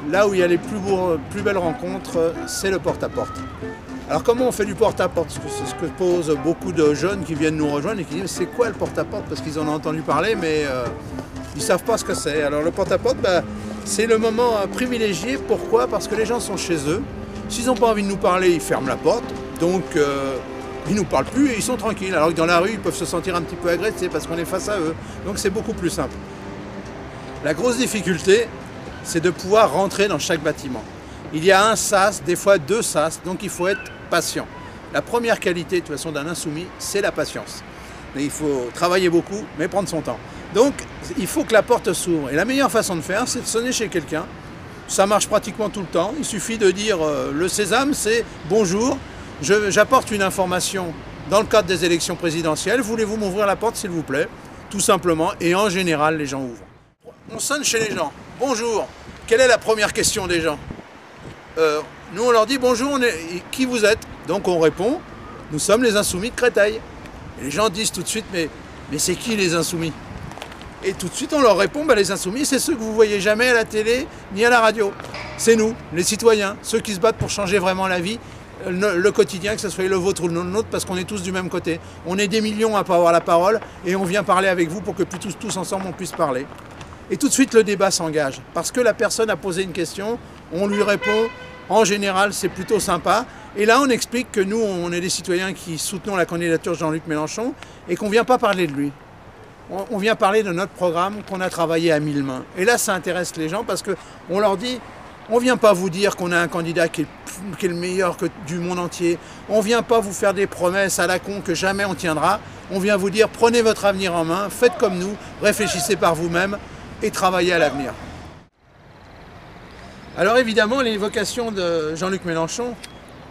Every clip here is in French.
là où il y a les plus belles rencontres, c'est le porte-à-porte. Alors comment on fait du porte-à-porte? C'est ce que posent beaucoup de jeunes qui viennent nous rejoindre et qui disent c'est quoi le porte-à-porte? Parce qu'ils en ont entendu parler mais ils ne savent pas ce que c'est. Alors le porte-à-porte, c'est le moment privilégié. Pourquoi? Parce que les gens sont chez eux. S'ils n'ont pas envie de nous parler, ils ferment la porte. Donc ils ne nous parlent plus et ils sont tranquilles. Alors que dans la rue, ils peuvent se sentir un petit peu agressés parce qu'on est face à eux. Donc c'est beaucoup plus simple. La grosse difficulté, c'est de pouvoir rentrer dans chaque bâtiment. Il y a un sas, des fois deux sas, donc il faut être patient. La première qualité de toute façon d'un insoumis, c'est la patience. Mais il faut travailler beaucoup, mais prendre son temps. Donc il faut que la porte s'ouvre. Et la meilleure façon de faire, c'est de sonner chez quelqu'un. Ça marche pratiquement tout le temps. Il suffit de dire le sésame, c'est bonjour, j'apporte une information dans le cadre des élections présidentielles. Voulez-vous m'ouvrir la porte s'il vous plaît? Tout simplement. Et en général, les gens ouvrent. On sonne chez les gens. Bonjour. Quelle est la première question des gens? Nous on leur dit bonjour, qui vous êtes? Donc on répond, nous sommes les insoumis de Créteil. Et les gens disent tout de suite, mais c'est qui les insoumis? Et tout de suite on leur répond, les insoumis c'est ceux que vous voyez jamais à la télé ni à la radio. C'est nous, les citoyens, ceux qui se battent pour changer vraiment la vie, le quotidien, que ce soit le vôtre ou le nôtre, parce qu'on est tous du même côté. On est des millions à ne pas avoir la parole et on vient parler avec vous pour que tous ensemble on puisse parler. Et tout de suite le débat s'engage, parce que la personne a posé une question, on lui répond. En général, c'est plutôt sympa. Et là, on explique que nous, on est des citoyens qui soutenons la candidature de Jean-Luc Mélenchon et qu'on ne vient pas parler de lui. On vient parler de notre programme qu'on a travaillé à 1000 mains. Et là, ça intéresse les gens parce qu'on leur dit, on ne vient pas vous dire qu'on a un candidat qui est le meilleur du monde entier. On ne vient pas vous faire des promesses à la con que jamais on tiendra. On vient vous dire, prenez votre avenir en main, faites comme nous, réfléchissez par vous-même et travaillez à l'avenir. Alors évidemment, l'évocation de Jean-Luc Mélenchon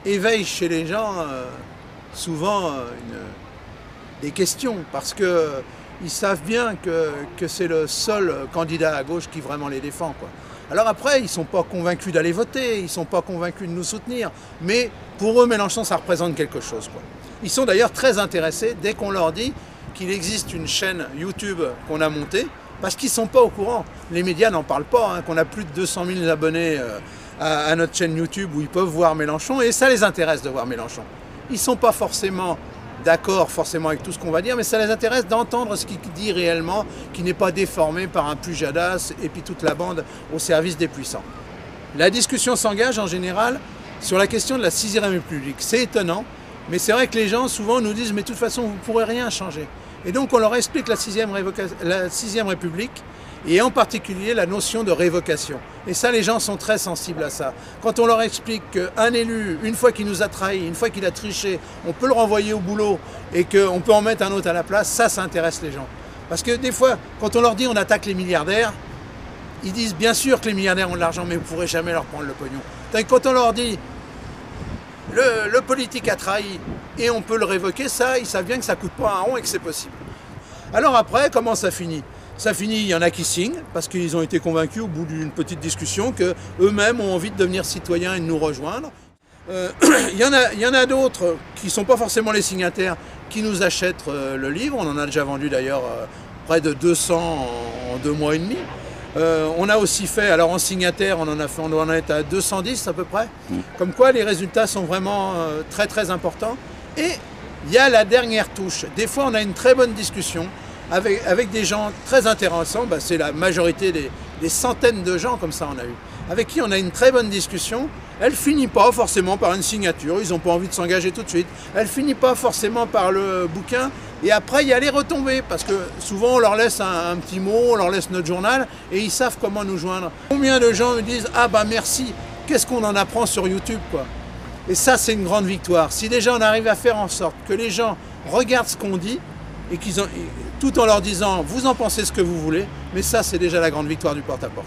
éveille chez les gens souvent des questions, parce qu'ils savent bien que c'est le seul candidat à gauche qui vraiment les défend, quoi. Alors après, ils ne sont pas convaincus d'aller voter, ils ne sont pas convaincus de nous soutenir, mais pour eux, Mélenchon, ça représente quelque chose, quoi. Ils sont d'ailleurs très intéressés dès qu'on leur dit qu'il existe une chaîne YouTube qu'on a montée, parce qu'ils ne sont pas au courant. Les médias n'en parlent pas, qu'on a plus de 200 000 abonnés à notre chaîne YouTube où ils peuvent voir Mélenchon, et ça les intéresse de voir Mélenchon. Ils ne sont pas forcément d'accord avec tout ce qu'on va dire, mais ça les intéresse d'entendre ce qu'il dit réellement, qui n'est pas déformé par un Pujadas et puis toute la bande au service des puissants. La discussion s'engage en général sur la question de la 6e République. C'est étonnant, mais c'est vrai que les gens souvent nous disent « mais de toute façon vous ne pourrez rien changer ». Et donc on leur explique la 6e République et en particulier la notion de révocation. Et ça, les gens sont très sensibles à ça. Quand on leur explique qu'un élu, une fois qu'il nous a trahis, une fois qu'il a triché, on peut le renvoyer au boulot et qu'on peut en mettre un autre à la place, ça intéresse les gens. Parce que des fois, quand on leur dit on attaque les milliardaires, ils disent bien sûr que les milliardaires ont de l'argent, mais vous ne pourrez jamais leur prendre le pognon. Quand on leur dit le politique a trahi et on peut le révoquer, ça, ils savent bien que ça ne coûte pas un rond et que c'est possible. Alors après, comment ça finit? Ça finit, il y en a qui signent, parce qu'ils ont été convaincus au bout d'une petite discussion qu'eux-mêmes ont envie de devenir citoyens et de nous rejoindre. Il y en a d'autres qui ne sont pas forcément les signataires, qui nous achètent le livre. On en a déjà vendu d'ailleurs près de 200 en 2 mois et demi. On a aussi fait, alors en signataire, on en est à 210 à peu près. Comme quoi les résultats sont vraiment très importants. Et il y a la dernière touche. Des fois on a une très bonne discussion avec des gens très intéressants. C'est la majorité des centaines de gens comme ça on a eu. Avec qui on a une très bonne discussion. Elle finit pas forcément par une signature, ils n'ont pas envie de s'engager tout de suite. Elle finit pas forcément par le bouquin. Et après, il y a les retombées, parce que souvent on leur laisse un petit mot, on leur laisse notre journal, et ils savent comment nous joindre. Combien de gens me disent « Ah bah merci, qu'est-ce qu'on en apprend sur YouTube ?» quoi. Et ça, c'est une grande victoire. Si déjà on arrive à faire en sorte que les gens regardent ce qu'on dit, et tout en leur disant « Vous en pensez ce que vous voulez », mais ça, c'est déjà la grande victoire du porte-à-porte.